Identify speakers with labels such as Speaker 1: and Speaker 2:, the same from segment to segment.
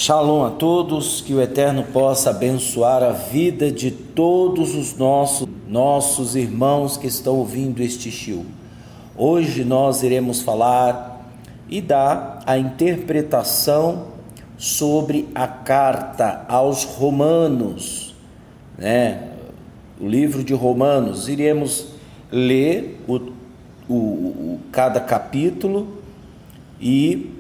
Speaker 1: Shalom a todos, que o Eterno possa abençoar a vida de todos os nossos irmãos que estão ouvindo este shiur. Hoje nós iremos falar e dar a interpretação sobre a carta aos Romanos, o livro de Romanos. Iremos ler cada capítulo e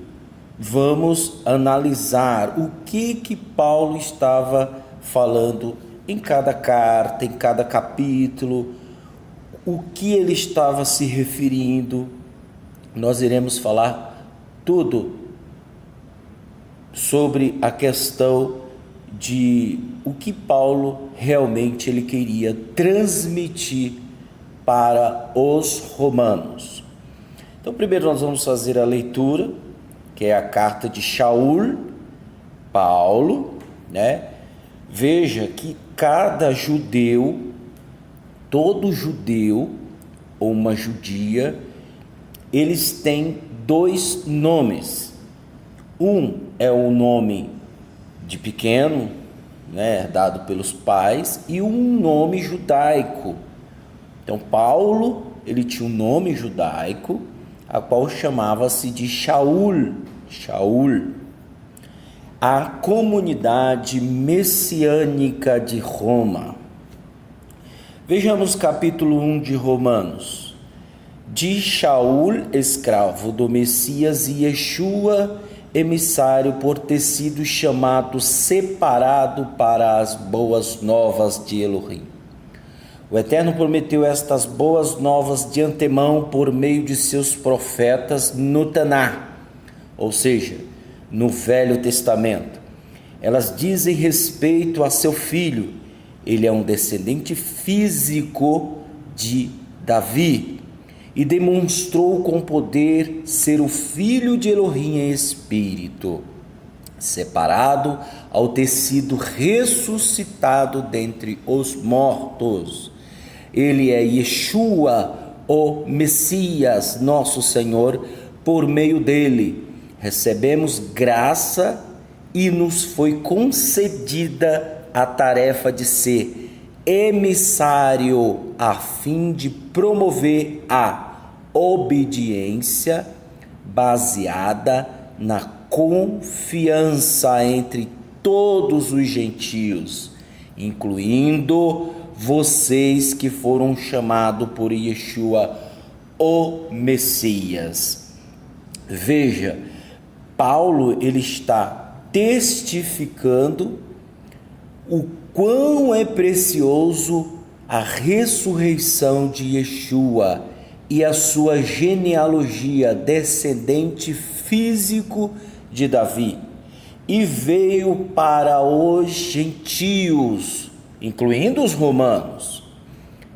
Speaker 1: vamos analisar o que Paulo estava falando em cada carta, em cada capítulo, o que ele estava se referindo. Nós iremos falar tudo sobre a questão de o que Paulo realmente ele queria transmitir para os romanos. Então, primeiro nós vamos fazer a leitura, que é a carta de Shaul, Paulo, Veja que cada judeu, todo judeu ou uma judia, eles têm dois nomes. Um é o nome de pequeno, dado pelos pais, e um nome judaico. Então, Paulo, ele tinha um nome judaico, a qual chamava-se de Shaul. A comunidade messiânica de Roma. Vejamos capítulo 1 de Romanos. De Shaul, escravo do Messias, e Yeshua, emissário, por ter sido chamado, separado para as boas novas de Elohim. O Eterno prometeu estas boas novas de antemão por meio de seus profetas no Taná, ou seja, no Velho Testamento. Elas dizem respeito a seu filho. Ele é um descendente físico de Davi e demonstrou com poder ser o filho de Elohim em espírito, separado ao ter sido ressuscitado dentre os mortos. Ele é Yeshua, o Messias, nosso Senhor. Por meio dele recebemos graça e nos foi concedida a tarefa de ser emissário a fim de promover a obediência baseada na confiança entre todos os gentios, incluindo vocês que foram chamados por Yeshua, o Messias. Veja, Paulo ele está testificando o quão é precioso a ressurreição de Yeshua e a sua genealogia, descendente físico de Davi, e veio para os gentios, incluindo os romanos,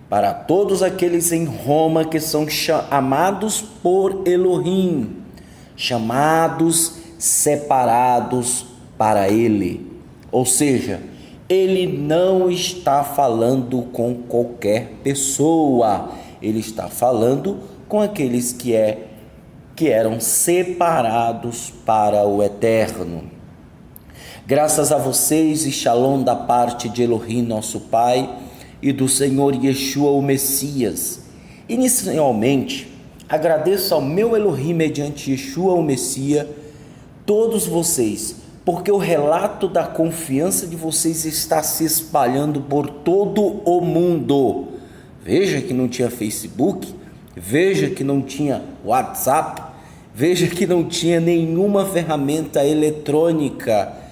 Speaker 1: para todos aqueles em Roma que são amados por Elohim, chamados, separados para ele. Ou seja, ele não está falando com qualquer pessoa, ele está falando com aqueles que eram separados para o Eterno. Graças a vocês e shalom da parte de Elohim, nosso Pai, e do Senhor Yeshua, o Messias. Inicialmente, agradeço ao meu Elohim mediante Yeshua, o Messias, todos vocês, porque o relato da confiança de vocês está se espalhando por todo o mundo. Veja que não tinha Facebook, veja que não tinha WhatsApp, veja que não tinha nenhuma ferramenta eletrônica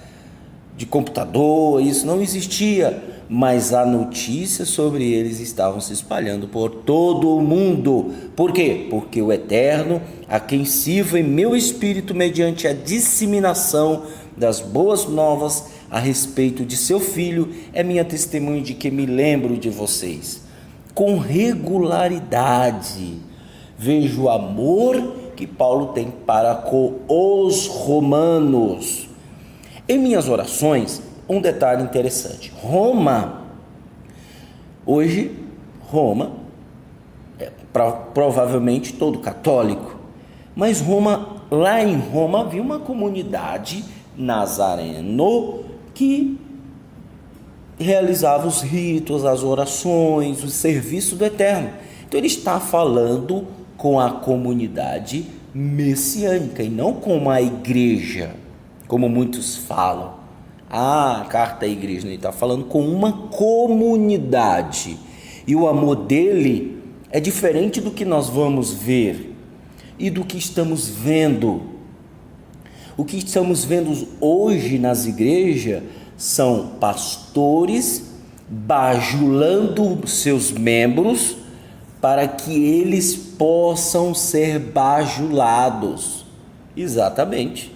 Speaker 1: de computador, isso não existia, mas a notícia sobre eles estavam se espalhando por todo o mundo. Por quê? Porque o Eterno, a quem sirvo em meu espírito mediante a disseminação das boas novas a respeito de seu filho, é minha testemunha de que me lembro de vocês. Com regularidade, vejo o amor que Paulo tem para com os romanos. Em minhas orações, um detalhe interessante. Hoje, Roma é provavelmente todo católico, mas lá em Roma havia uma comunidade nazareno que realizava os ritos, as orações, o serviço do Eterno. Então ele está falando com a comunidade messiânica e não com a igreja, como muitos falam. A carta à igreja, ele está falando com uma comunidade. E o amor dele é diferente do que nós vamos ver e do que estamos vendo. O que estamos vendo hoje nas igrejas são pastores bajulando seus membros para que eles possam ser bajulados. Exatamente.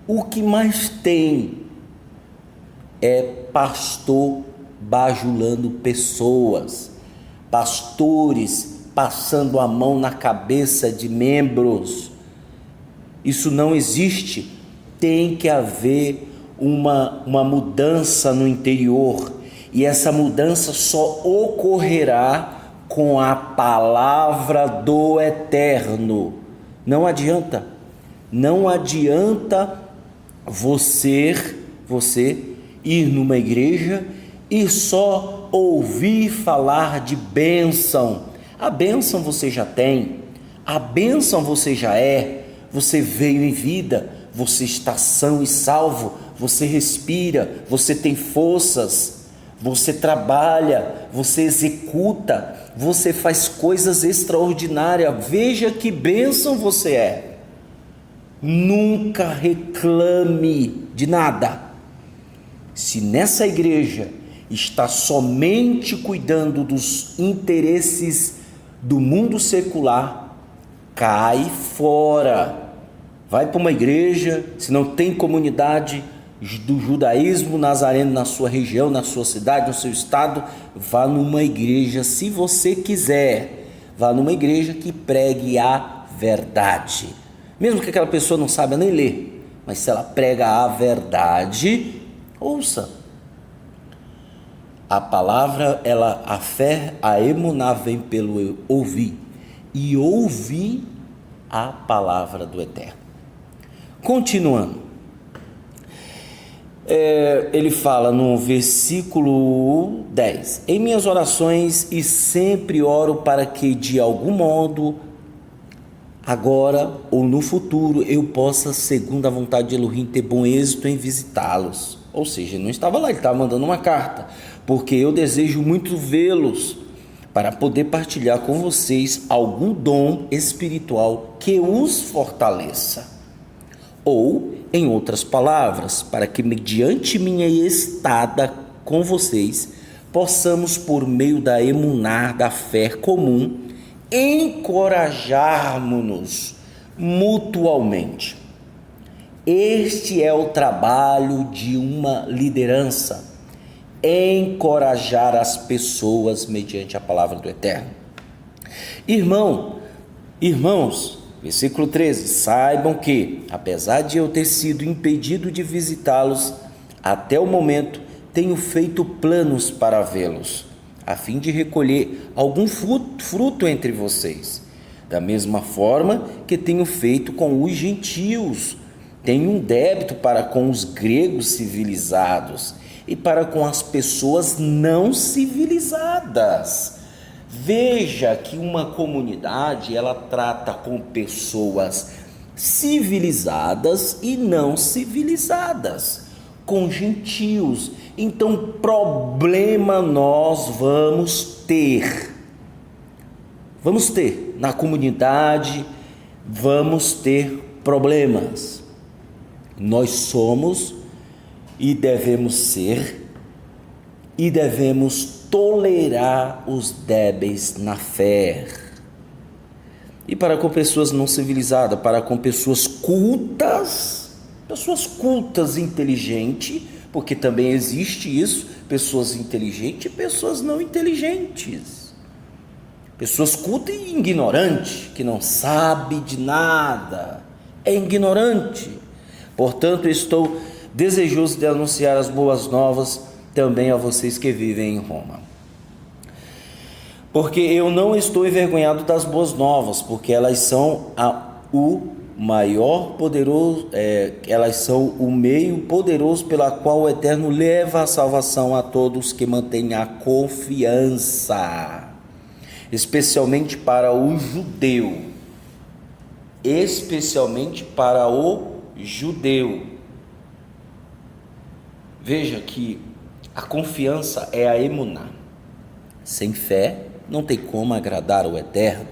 Speaker 1: O que mais tem é pastor bajulando pessoas, pastores passando a mão na cabeça de membros. Isso não existe. Tem que haver uma mudança no interior, e essa mudança só ocorrerá com a palavra do Eterno. Não adianta você ir numa igreja e só ouvir falar de bênção. A bênção você já tem, a bênção você já é, você veio em vida, você está são e salvo, você respira, você tem forças, você trabalha, você executa, você faz coisas extraordinárias. Veja que bênção você é. Nunca reclame de nada. Se nessa igreja está somente cuidando dos interesses do mundo secular, cai fora. Vai para uma igreja, se não tem comunidade do judaísmo nazareno na sua região, na sua cidade, no seu estado, vá numa igreja, se você quiser, vá numa igreja que pregue a verdade. Mesmo que aquela pessoa não saiba nem ler, mas se ela prega a verdade, ouça. A palavra, a fé, a emuná vem pelo ouvir, e ouvir a palavra do Eterno. Continuando, ele fala no versículo 10: em minhas orações e sempre oro para que de algum modo, agora ou no futuro, eu possa, segundo a vontade de Elohim, ter bom êxito em visitá-los. Ou seja, ele não estava lá, ele estava mandando uma carta, porque eu desejo muito vê-los, para poder partilhar com vocês algum dom espiritual que os fortaleça. Ou, em outras palavras, para que mediante minha estada com vocês, possamos, por meio da emuná, da fé comum, encorajarmos-nos mutualmente. Este é o trabalho de uma liderança, encorajar as pessoas mediante a palavra do Eterno. Irmãos, versículo 13, saibam que, apesar de eu ter sido impedido de visitá-los, até o momento tenho feito planos para vê-los, a fim de recolher algum fruto entre vocês, da mesma forma que tenho feito com os gentios. Tenho um débito para com os gregos civilizados e para com as pessoas não civilizadas. Veja que uma comunidade, ela trata com pessoas civilizadas e não civilizadas, com gentios. Então, problema nós vamos ter na comunidade, vamos ter problemas. Nós somos e devemos ser e devemos tolerar os débeis na fé. E para com pessoas não civilizadas, para com pessoas cultas inteligentes, porque também existe isso, pessoas inteligentes e pessoas não inteligentes. Pessoas cultas e ignorantes, que não sabe de nada, é ignorante. Portanto, estou desejoso de anunciar as boas novas também a vocês que vivem em Roma. Porque eu não estou envergonhado das boas novas, porque elas são o maior poderoso, elas são o meio poderoso pela qual o Eterno leva a salvação a todos que mantêm a confiança, especialmente para o judeu, especialmente para o judeu. Veja que a confiança é a emuná. Sem fé não tem como agradar o Eterno.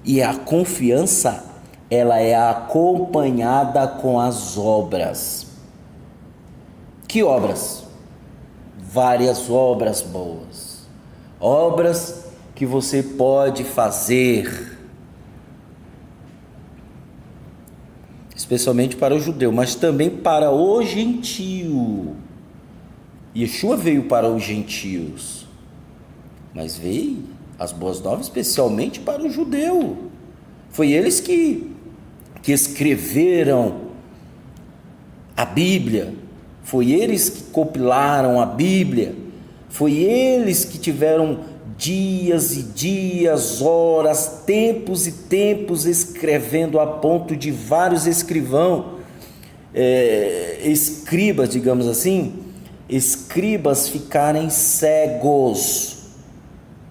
Speaker 1: E a confiança, ela é acompanhada com as obras. Que obras? Várias obras boas. Obras que você pode fazer, especialmente para o judeu, mas também para o gentio. Yeshua veio para os gentios, mas veio as boas novas especialmente para o judeu. Foi eles que escreveram a Bíblia, foi eles que compilaram a Bíblia, foi eles que tiveram dias e dias, horas, tempos e tempos escrevendo, a ponto de vários escribas, digamos assim, escribas ficarem cegos.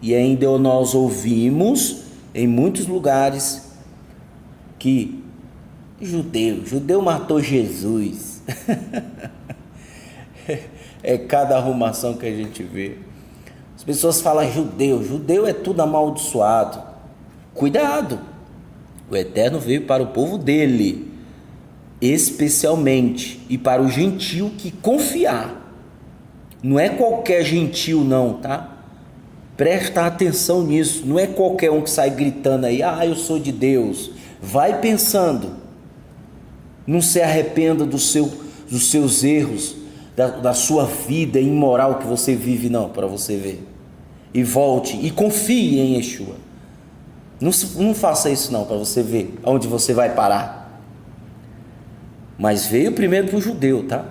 Speaker 1: E ainda nós ouvimos em muitos lugares que judeu matou Jesus. É cada arrumação que a gente vê. As pessoas falam judeu é tudo amaldiçoado. Cuidado, o Eterno veio para o povo dele, especialmente, e para o gentio que confiar. Não é qualquer gentio não, tá? Presta atenção nisso. Não é qualquer um que sai gritando aí, eu sou de Deus. Vai pensando. Não se arrependa dos seus erros, da sua vida imoral que você vive, não, para você ver. E volte e confie em Yeshua. Não faça isso não, para você ver aonde você vai parar. Mas veio primeiro para o judeu, tá?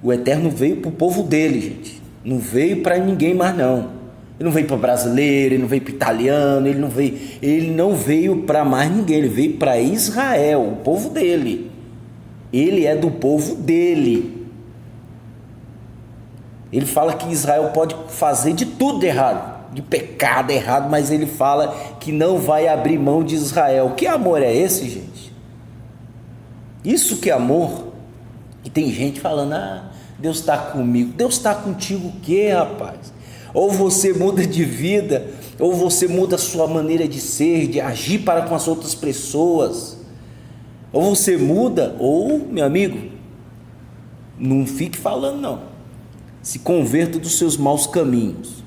Speaker 1: O Eterno veio para o povo dele, gente. Não veio para ninguém mais não. Ele não veio para brasileiro, ele não veio para italiano, ele não veio para mais ninguém. Ele veio para Israel, o povo dele. Ele é do povo dele. Ele fala que Israel pode fazer de tudo errado, de pecado errado, mas ele fala que não vai abrir mão de Israel. Que amor é esse, gente? Isso que é amor. E tem gente falando, Deus está comigo. Deus está contigo o quê, rapaz? Ou você muda de vida, ou você muda a sua maneira de ser, de agir para com as outras pessoas. Ou você muda, ou, meu amigo, não fique falando não. Se converta dos seus maus caminhos.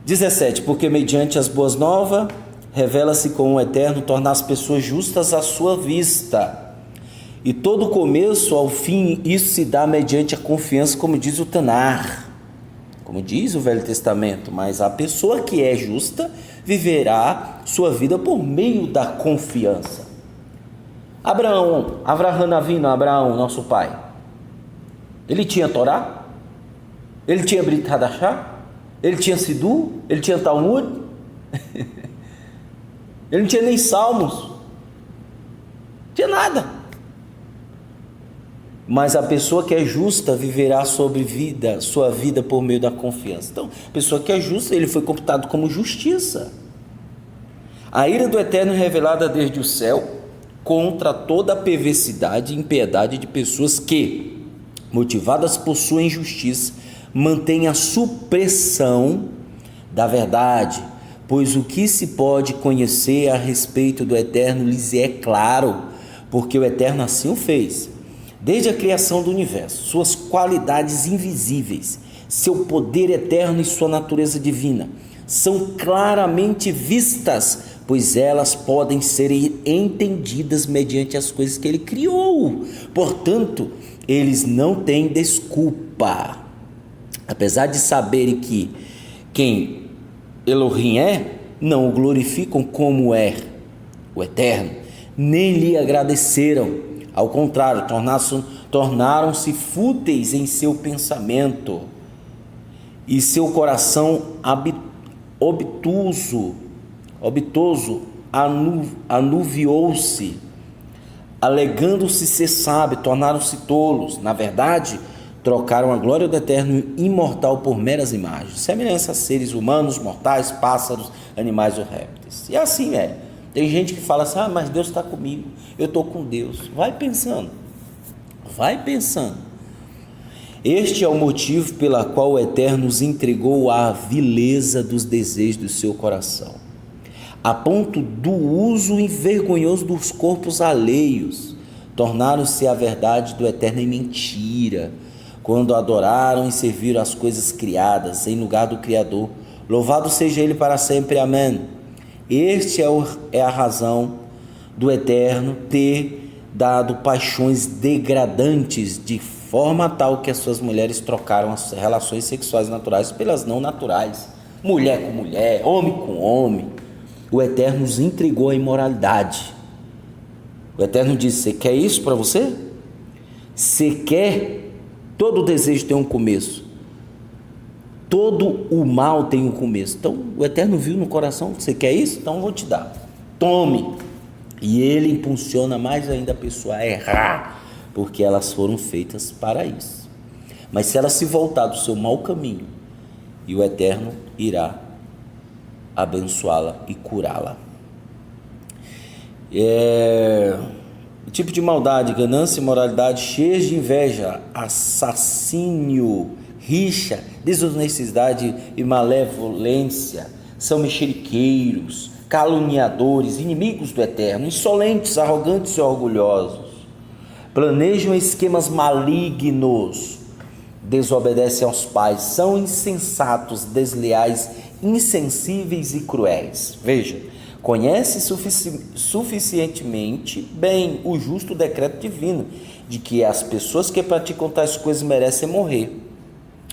Speaker 1: 17. Porque mediante as boas novas, revela-se com o Eterno tornar as pessoas justas à sua vista. E todo começo ao fim, isso se dá mediante a confiança, como diz o Tanar, como diz o Velho Testamento. Mas a pessoa que é justa viverá sua vida por meio da confiança. Abraão, nosso pai, ele tinha Torá? Ele tinha Brit Hadashah? Ele tinha Sidu? Ele tinha Talmud? Ele não tinha nem Salmos? Não tinha nada. Mas a pessoa que é justa viverá sua vida por meio da confiança. Então, a pessoa que é justa, ele foi computado como justiça. A ira do Eterno é revelada desde o céu contra toda a perversidade e impiedade de pessoas que, motivadas por sua injustiça, mantêm a supressão da verdade, pois o que se pode conhecer a respeito do Eterno lhes é claro, porque o Eterno assim o fez. Desde a criação do universo, suas qualidades invisíveis, seu poder eterno e sua natureza divina são claramente vistas, pois elas podem ser entendidas mediante as coisas que ele criou. Portanto, eles não têm desculpa. Apesar de saberem que quem Elohim é, não o glorificam como é o Eterno, nem lhe agradeceram. Ao contrário, tornaram-se fúteis em seu pensamento e seu coração obtuso anuviou-se, alegando-se ser sábio, tornaram-se tolos. Na verdade, trocaram a glória do Eterno imortal por meras imagens, semelhança a seres humanos, mortais, pássaros, animais ou répteis. E assim é. Tem gente que fala assim, mas Deus está comigo, eu estou com Deus. Vai pensando. Este é o motivo pela qual o Eterno os entregou à vileza dos desejos do seu coração, a ponto do uso envergonhoso dos corpos alheios. Tornaram-se a verdade do Eterno em mentira, quando adoraram e serviram as coisas criadas em lugar do Criador. Louvado seja Ele para sempre. Amém. Este é a razão do Eterno ter dado paixões degradantes de forma tal que as suas mulheres trocaram as relações sexuais naturais pelas não naturais, mulher com mulher, homem com homem. O Eterno nos entregou à imoralidade. O Eterno disse: você quer isso para você? Você quer? Todo desejo tem um começo, todo o mal tem um começo. Então o Eterno viu no coração: você quer isso? Então eu vou te dar, tome. E ele impulsiona mais ainda a pessoa a errar, porque elas foram feitas para isso. Mas se ela se voltar do seu mau caminho, e o Eterno irá abençoá-la e curá-la. O tipo de maldade, ganância, imoralidade, cheios de inveja, assassínio, rixa, desonestidade e malevolência, são mexeriqueiros, caluniadores, inimigos do Eterno, insolentes, arrogantes e orgulhosos, planejam esquemas malignos, desobedecem aos pais, são insensatos, desleais, insensíveis e cruéis. Veja, conhece suficientemente bem o justo decreto divino de que as pessoas que praticam tais coisas merecem morrer.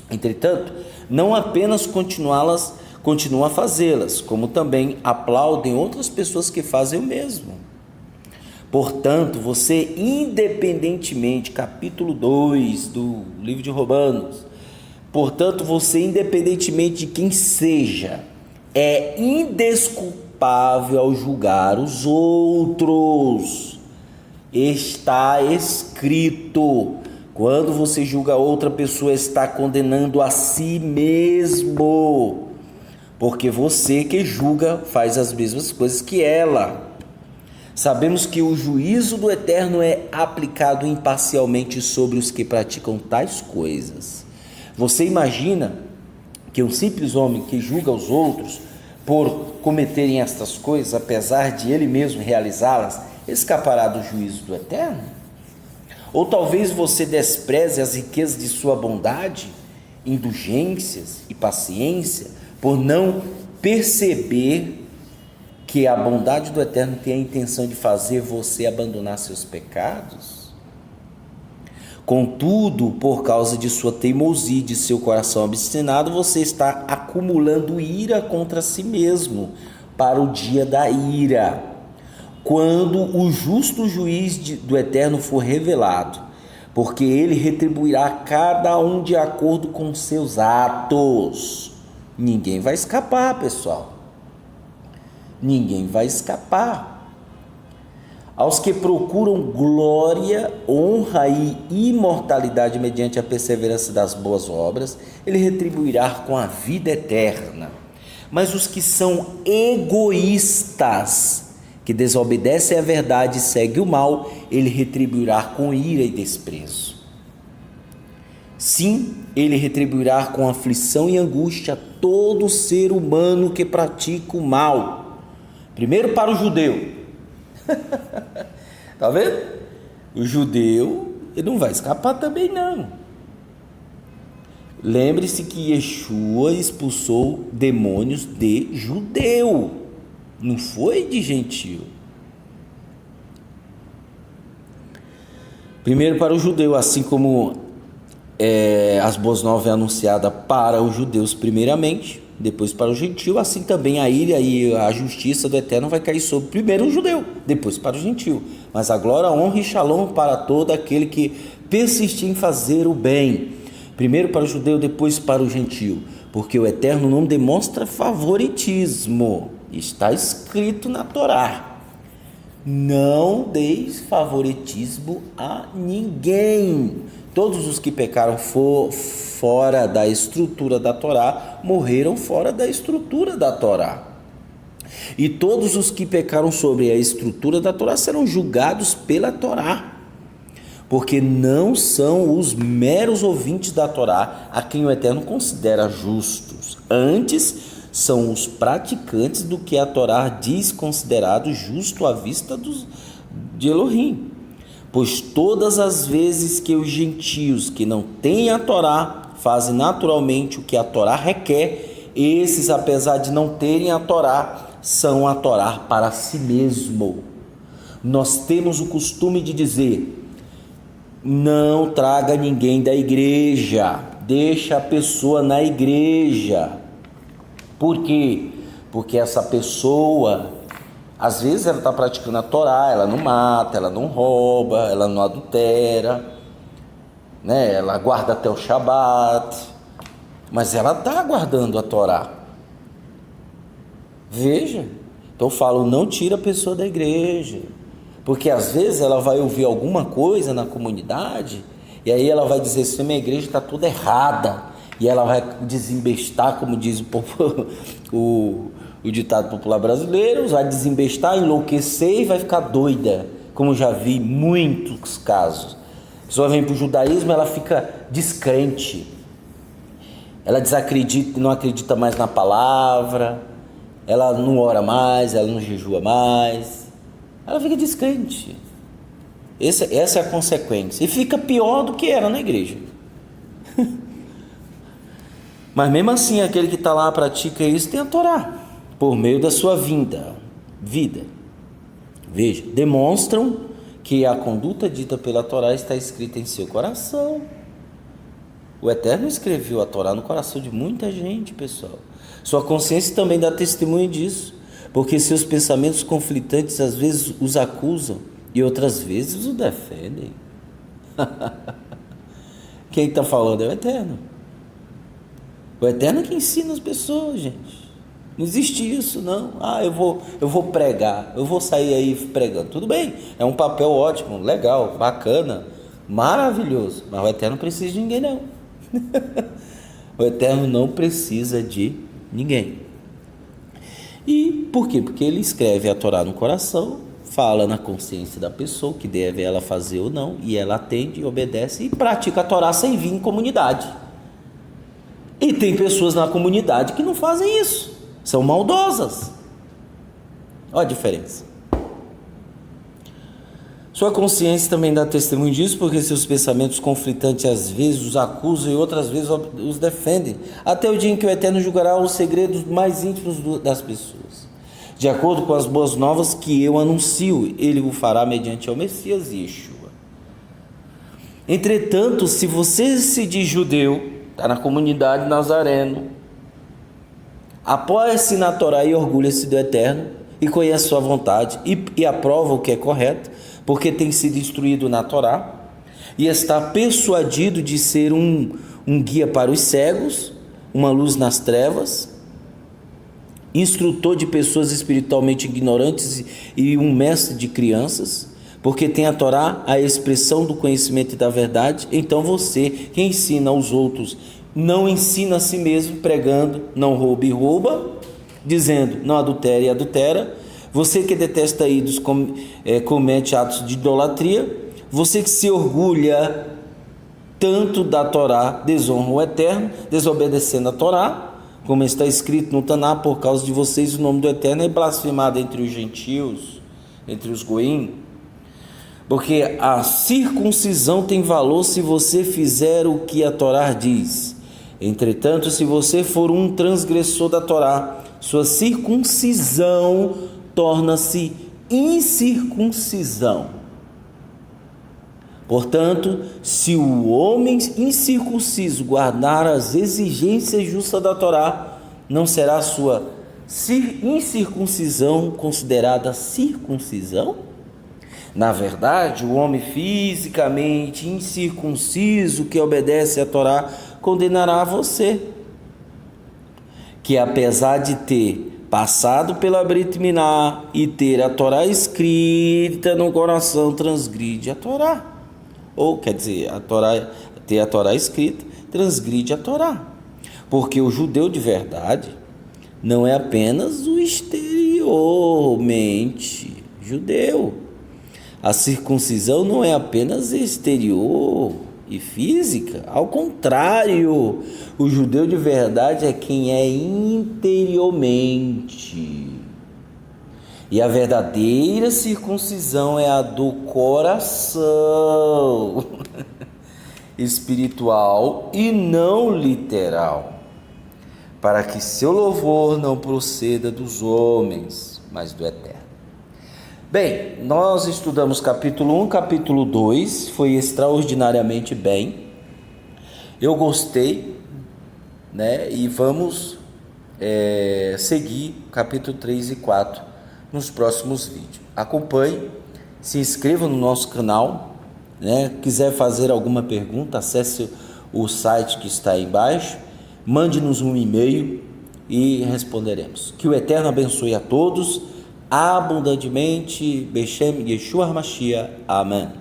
Speaker 1: Entretanto, não apenas continuam a fazê-las, como também aplaudem outras pessoas que fazem o mesmo. Portanto, você, independentemente, capítulo 2 do livro de Romanos, portanto, você, independentemente de quem seja, é indesculpável ao julgar os outros. Está escrito: quando você julga outra pessoa, está condenando a si mesmo, porque você que julga faz as mesmas coisas que ela. Sabemos que o juízo do Eterno é aplicado imparcialmente sobre os que praticam tais coisas. Você imagina que um simples homem que julga os outros por cometerem estas coisas, apesar de ele mesmo realizá-las, escapará do juízo do Eterno? Ou talvez você despreze as riquezas de sua bondade, indulgências e paciência, por não perceber que a bondade do Eterno tem a intenção de fazer você abandonar seus pecados? Contudo, por causa de sua teimosia e de seu coração obstinado, você está acumulando ira contra si mesmo para o dia da ira, quando o justo juiz do Eterno for revelado, porque ele retribuirá cada um de acordo com seus atos. Ninguém vai escapar, pessoal. Ninguém vai escapar. Aos que procuram glória, honra e imortalidade mediante a perseverança das boas obras, ele retribuirá com a vida eterna. Mas os que são egoístas, que desobedecem à verdade e seguem o mal, ele retribuirá com ira e desprezo. Sim, ele retribuirá com aflição e angústia todo ser humano que pratica o mal. Primeiro para o judeu. Tá vendo? O judeu, ele não vai escapar também não. Lembre-se que Yeshua expulsou demônios de judeu, não foi de gentio. Primeiro para o judeu, assim como as boas novas é anunciada para os judeus primeiramente, depois para o gentio, assim também a ira e a justiça do Eterno vai cair sobre primeiro o judeu, depois para o gentio. Mas a glória, a honra e shalom para todo aquele que persistir em fazer o bem, primeiro para o judeu, depois para o gentio, porque o Eterno não demonstra favoritismo. Está escrito na Torá. Não deis favoritismo a ninguém. Todos os que pecaram fora da estrutura da Torá morreram fora da estrutura da Torá. E todos os que pecaram sobre a estrutura da Torá serão julgados pela Torá, porque não são os meros ouvintes da Torá a quem o Eterno considera justos. Antes, são os praticantes do que a Torá diz considerado justo à vista de Elohim. Pois todas as vezes que os gentios que não têm a Torá fazem naturalmente o que a Torá requer, esses, apesar de não terem a Torá, são a Torá para si mesmo. Nós temos o costume de dizer: não traga ninguém da igreja, deixa a pessoa na igreja. Por quê? Porque essa pessoa, às vezes ela está praticando a Torá, ela não mata, ela não rouba, ela não adultera, né? Ela guarda até o Shabat, mas ela está guardando a Torá. Veja, então eu falo, não tira a pessoa da igreja, porque às vezes ela vai ouvir alguma coisa na comunidade, e aí ela vai dizer assim: minha igreja está toda errada, e ela vai desembestar, como diz o ditado popular brasileiro, vai desembestar, enlouquecer e vai ficar doida, como já vi muitos casos. A pessoa vem para o judaísmo, ela fica descrente, ela desacredita, não acredita mais na palavra, ela não ora mais, ela não jejua mais, ela fica descrente. Essa é a consequência, e fica pior do que era na igreja. Mas mesmo assim, aquele que está lá, pratica isso, tem a Torá, por meio da sua vida. Veja, demonstram que a conduta dita pela Torá está escrita em seu coração. O Eterno escreveu a Torá no coração de muita gente, pessoal. Sua consciência também dá testemunho disso, porque seus pensamentos conflitantes às vezes os acusam e outras vezes o defendem. Quem está falando é o Eterno. O Eterno é que ensina as pessoas, gente. Não existe isso, não. Eu vou pregar, eu vou sair aí pregando. Tudo bem, é um papel ótimo, legal, bacana, maravilhoso. Mas o Eterno não precisa de ninguém, não. O Eterno não precisa de ninguém. E por quê? Porque ele escreve a Torá no coração, fala na consciência da pessoa o que deve ela fazer ou não, e ela atende, obedece e pratica a Torá sem vir em comunidade. E tem pessoas na comunidade que não fazem isso, são maldosas. Olha a diferença. Sua consciência também dá testemunho disso, porque seus pensamentos conflitantes às vezes os acusam e outras vezes os defendem, até o dia em que o Eterno julgará os segredos mais íntimos das pessoas. De acordo com as boas novas que eu anuncio, ele o fará mediante o Messias Yeshua. Entretanto, se você se diz judeu, está na comunidade nazareno, apoia-se na Torá e orgulha-se do Eterno, e conhece sua vontade, e aprova o que é correto, porque tem sido instruído na Torá, e está persuadido de ser um guia para os cegos, uma luz nas trevas, instrutor de pessoas espiritualmente ignorantes e um mestre de crianças, porque tem a Torá, a expressão do conhecimento e da verdade. Então você, que ensina aos outros, não ensina a si mesmo, pregando, não roube e rouba, dizendo, não adultere e adultera. Você que detesta ídolos, comete atos de idolatria. Você que se orgulha tanto da Torá, desonra o Eterno, desobedecendo a Torá, como está escrito no Taná: por causa de vocês o nome do Eterno é blasfemado entre os gentios, entre os goim. Porque a circuncisão tem valor se você fizer o que a Torá diz. Entretanto, se você for um transgressor da Torá, sua circuncisão torna-se incircuncisão. Portanto, se o homem incircunciso guardar as exigências justas da Torá, não será a sua incircuncisão considerada circuncisão? Na verdade, o homem fisicamente incircunciso que obedece à Torá condenará você, que apesar de ter passado pela Brit Milá e ter a Torá escrita no coração, transgride a Torá. Ou, quer dizer, ter a Torá escrita, transgride a Torá. Porque o judeu de verdade não é apenas o exteriormente judeu. A circuncisão não é apenas exterior e física. Ao contrário, o judeu de verdade é quem é interiormente. E a verdadeira circuncisão é a do coração, espiritual e não literal, para que seu louvor não proceda dos homens, mas do Eterno. Bem, nós estudamos capítulo 1, capítulo 2, foi extraordinariamente bem. Eu gostei, né? E vamos seguir capítulo 3 e 4 nos próximos vídeos. Acompanhe, se inscreva no nosso canal, né? Quiser fazer alguma pergunta, acesse o site que está aí embaixo, mande-nos um e-mail e responderemos. Que o Eterno abençoe a todos abundantemente. Beshem Yeshua HaMashiach. Amém.